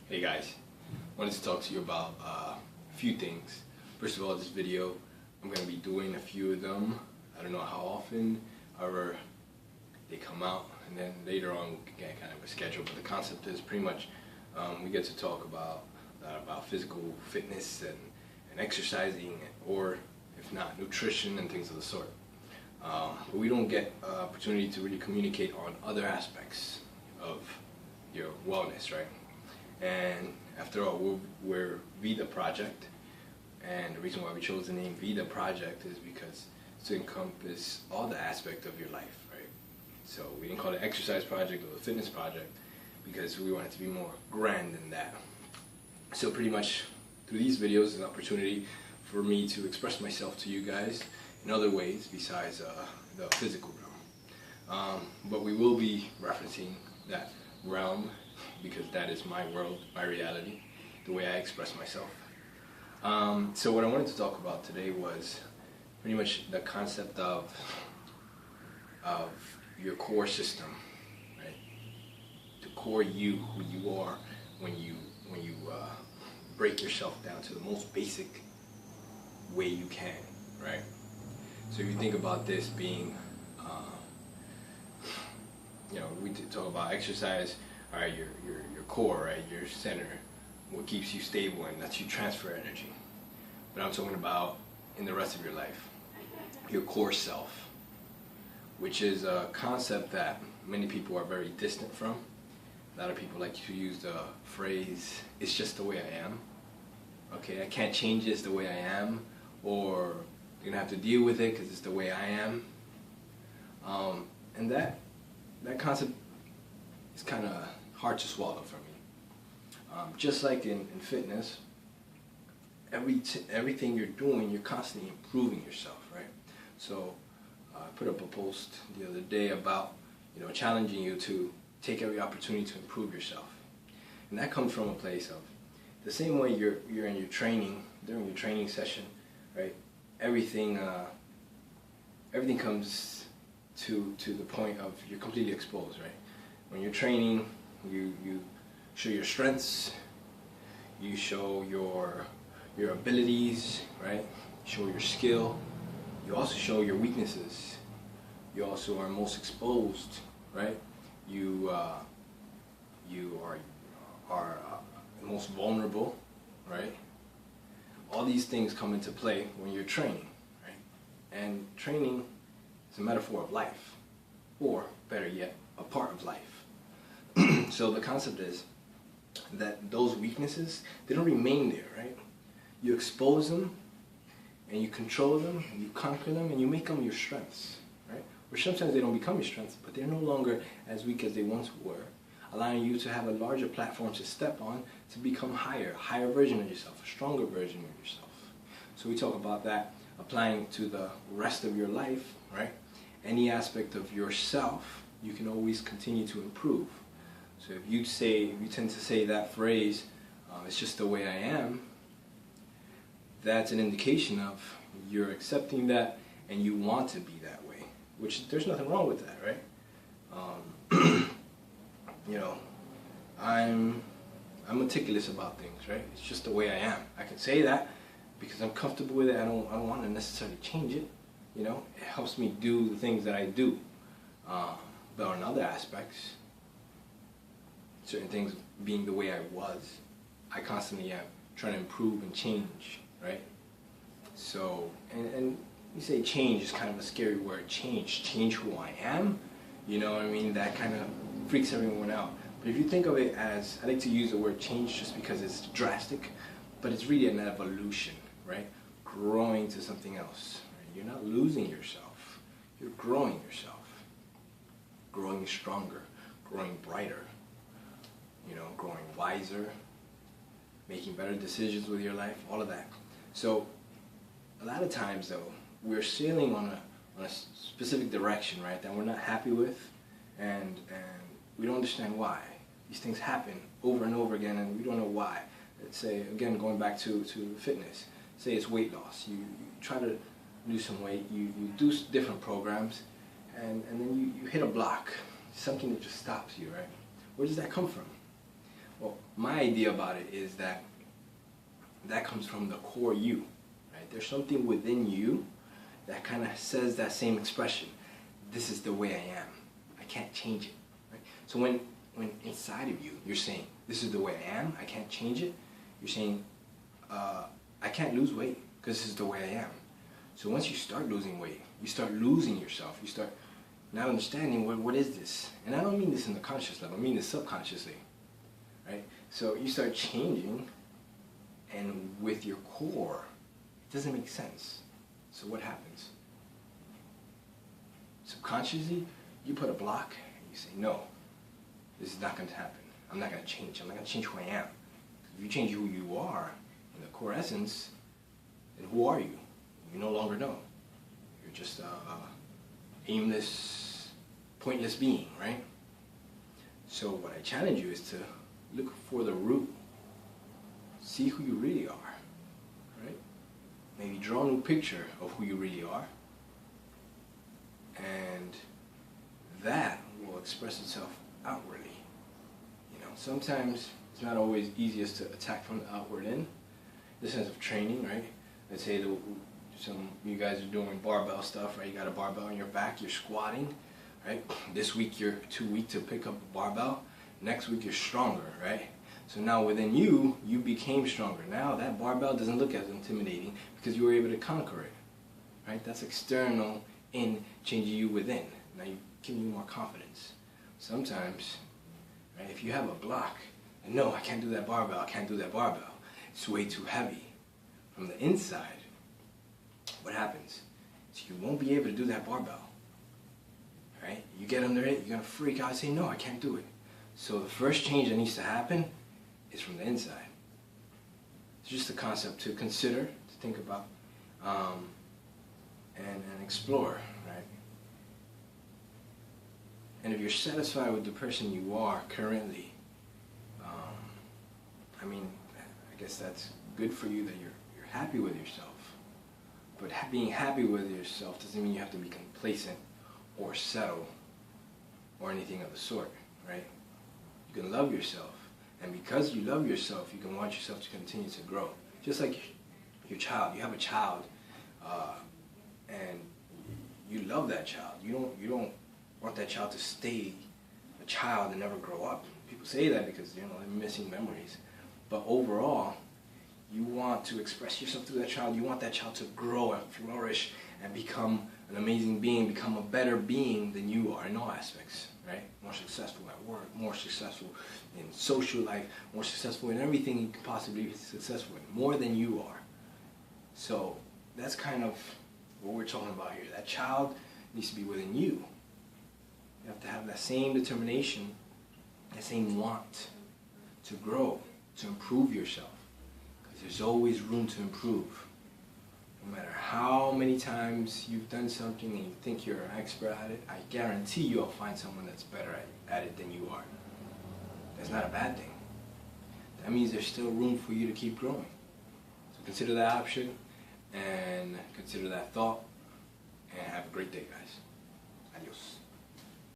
Hey guys, wanted to talk to you about a few things. First of all, this video, I'm going to be doing a few of them. I don't know how often, however they come out, and then later on we can get kind of a schedule, but the concept is pretty much we get to talk about physical fitness and exercising, or if not, nutrition and things of the sort. But we don't get an opportunity to really communicate on other aspects of your wellness, right? And after all, we're Vida Project, and the reason why we chose the name Vida Project is because it's to encompass all the aspects of your life, right? So we didn't call it Exercise Project or the Fitness Project because we wanted it to be more grand than that. So pretty much through these videos is an opportunity for me to express myself to you guys in other ways besides the physical realm. But we will be referencing that realm because that is my world, my reality, the way I express myself. So what I wanted to talk about today was pretty much the concept of your core system, right? The core you, who you are when you break yourself down to the most basic way you can, right? So if you think about this being, we talk about exercise, all right, your core, right, your center, what keeps you stable and lets you transfer energy. But I'm talking about in the rest of your life, your core self, which is a concept that many people are very distant from. A lot of people like to use the phrase, it's just the way I am. Okay, I can't change this the way I am, or you're gonna have to deal with it because it's the way I am. And that concept is kind of hard to swallow for me. Just like in fitness, everything you're doing, you're constantly improving yourself, right? So I put up a post the other day about challenging you to take every opportunity to improve yourself, and that comes from a place of the same way you're in your training, during your training session, right? Everything comes to the point of you're completely exposed, right? When you're training, you show your strengths, you show your abilities, right? You show your skill. You also show your weaknesses. You also are most exposed, right? You are most vulnerable, right? All these things come into play when you're training, right? And training is a metaphor of life, or better yet, a part of life. So the concept is that those weaknesses, they don't remain there, right? You expose them, and you control them, and you conquer them, and you make them your strengths, right? Or sometimes they don't become your strengths, but they're no longer as weak as they once were, allowing you to have a larger platform to step on to become a higher version of yourself, a stronger version of yourself. So we talk about that applying to the rest of your life, right? Any aspect of yourself, you can always continue to improve. So if you tend to say that phrase, it's just the way I am, that's an indication of you're accepting that and you want to be that way, which there's nothing wrong with that, right? I'm meticulous about things, right? It's just the way I am. I can say that because I'm comfortable with it. I don't want to necessarily change it. It helps me do the things that I do. But on other aspects, certain things being the way I was, I constantly am trying to improve and change, right? So, and you say change is kind of a scary word. Change who I am. You know what I mean? That kind of freaks everyone out. But if you think of it as, I like to use the word change just because it's drastic, but it's really an evolution, right? Growing to something else. Right? You're not losing yourself. You're growing yourself. Growing stronger, growing brighter, growing wiser, making better decisions with your life, all of that. So a lot of times though, we're sailing on a specific direction, right, that we're not happy with, and we don't understand why. These things happen over and over again, and we don't know why. Let's say, again, going back to fitness, say it's weight loss. You try to lose some weight, you do different programs, and then you hit a block, something that just stops you, right? Where does that come from? Well, my idea about it is that comes from the core you, right? There's something within you that kind of says that same expression. This is the way I am. I can't change it, right? So when inside of you, you're saying, this is the way I am, I can't change it, you're saying, I can't lose weight because this is the way I am. So once you start losing weight, you start losing yourself, you start not understanding what is this? And I don't mean this in the conscious level, I mean this subconsciously, right? So you start changing, and with your core, it doesn't make sense. So what happens? Subconsciously, you put a block, and you say, no, this is not going to happen. I'm not going to change. I'm not going to change who I am. If you change who you are, in the core essence, then who are you? You no longer know. You're just aimless, pointless being, right? So what I challenge you is to look for the root. See who you really are, right? Maybe draw a new picture of who you really are. And that will express itself outwardly. You know, sometimes it's not always easiest to attack from the outward in. The sense of training, right? Let's say some of you guys are doing barbell stuff, right? You got a barbell on your back, you're squatting, right? This week you're too weak to pick up a barbell. Next week you're stronger, right? So now within you, you became stronger. Now that barbell doesn't look as intimidating because you were able to conquer it, right? That's external in changing you within. Now you're giving you more confidence. Sometimes, right, if you have a block, and no, I can't do that barbell, I can't do that barbell, it's way too heavy. From the inside, what happens? So you won't be able to do that barbell, right? You get under it, you're gonna freak out and say, no, I can't do it. So the first change that needs to happen is from the inside. It's just a concept to consider, to think about, and explore, right? And if you're satisfied with the person you are currently, I mean, I guess that's good for you that you're happy with yourself. But being happy with yourself doesn't mean you have to be complacent or settle or anything of the sort, right? You can love yourself. And because you love yourself, you can want yourself to continue to grow. Just like your child. You have a child, and you love that child. You don't want that child to stay a child and never grow up. People say that because they're missing memories. But overall, you want to express yourself through that child. You want that child to grow and flourish and become an amazing being, become a better being than you are in all aspects, right? More successful at work, more successful in social life, more successful in everything you can possibly be successful in, more than you are. So that's kind of what we're talking about here. That child needs to be within you. You have to have that same determination, that same want to grow, to improve yourself. Because there's always room to improve. No matter how many times you've done something and you think you're an expert at it, I guarantee you'll find someone that's better at it than you are. That's not a bad thing. That means there's still room for you to keep growing. So consider that option and consider that thought, and have a great day, guys. Adios.